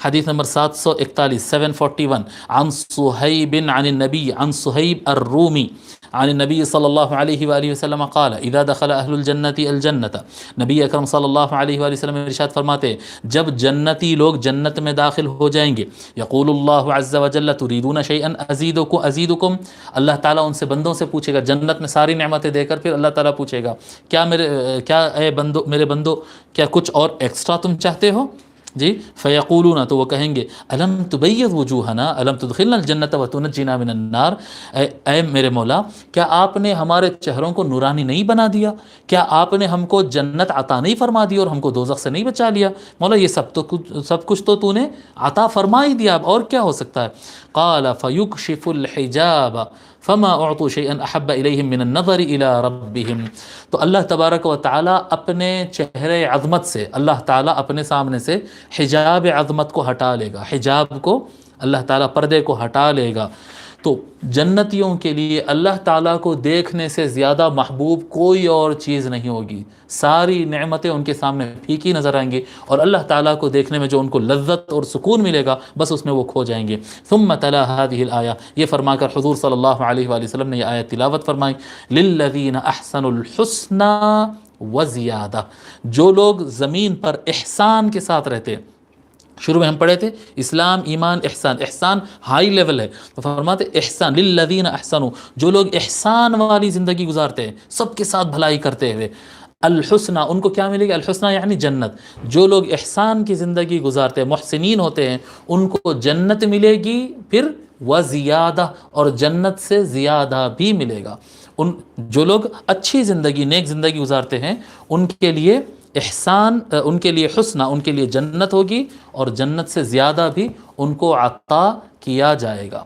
حدیث نمبر 741 741 عن صہیب عن النبی عن صہیب الرومی عن النبی صلی اللہ علیہ وآلہ وسلم قال اذا دخل اہل الجنت الجنت، نبی اکرم صلی اللہ علیہ وآلہ وسلم ارشاد فرماتے ہیں جب جنتی لوگ جنت میں داخل ہو جائیں گے، یقول اللہ عز وجل تريدون شيئا ازیدکم، اللہ تعالیٰ ان سے بندوں سے پوچھے گا، جنت میں ساری نعمتیں دے کر پھر اللہ تعالیٰ پوچھے گا کیا اے بندو میرے بندو کیا کچھ اور ایکسٹرا تم چاہتے ہو؟ جی فیقولون، تو وہ کہیں گے الم تبیض وجوہنا الم تدخلنا الجنت وتنجینا من النار، اے میرے مولا کیا آپ نے ہمارے چہروں کو نورانی نہیں بنا دیا؟ کیا آپ نے ہم کو جنت عطا نہیں فرما دی اور ہم کو دوزخ سے نہیں بچا لیا؟ مولا یہ سب کچھ تو نے عطا فرما ہی دیا، اب اور کیا ہو سکتا ہے؟ قال فیکشف الحجاب فما اعطوا شيئا احب اليهم من النظر الى ربهم، تو اللہ تبارک و تعالیٰ اپنے چہرے عظمت سے، اللہ تعالیٰ اپنے سامنے سے حجاب عظمت کو ہٹا لے گا، حجاب کو اللہ تعالیٰ پردے کو ہٹا لے گا، تو جنتیوں کے لیے اللہ تعالیٰ کو دیکھنے سے زیادہ محبوب کوئی اور چیز نہیں ہوگی، ساری نعمتیں ان کے سامنے پھیکی نظر آئیں گی، اور اللہ تعالیٰ کو دیکھنے میں جو ان کو لذت اور سکون ملے گا بس اس میں وہ کھو جائیں گے۔ ثم تلا هذه الآیہ، یہ فرما کر حضور صلی اللہ علیہ وآلہ وسلم نے یہ آیت تلاوت فرمائی، للذین احسنوا الحسنى وزیادہ، جو لوگ زمین پر احسان کے ساتھ رہتے ہیں، شروع میں ہم پڑھے تھے اسلام ایمان احسان، احسان ہائی لیول ہے، تو فرماتے احسان للذین احسنوا، جو لوگ احسان والی زندگی گزارتے ہیں، سب کے ساتھ بھلائی کرتے ہوئے، الحسنہ ان کو کیا ملے گا؟ الحسنہ یعنی جنت، جو لوگ احسان کی زندگی گزارتے ہیں، محسنین ہوتے ہیں، ان کو جنت ملے گی، پھر وزیادہ، اور جنت سے زیادہ بھی ملے گا۔ جو لوگ اچھی زندگی نیک زندگی گزارتے ہیں ان کے لیے احسان، ان کے لیے حسنہ، ان کے لیے جنت ہوگی، اور جنت سے زیادہ بھی ان کو عطا کیا جائے گا۔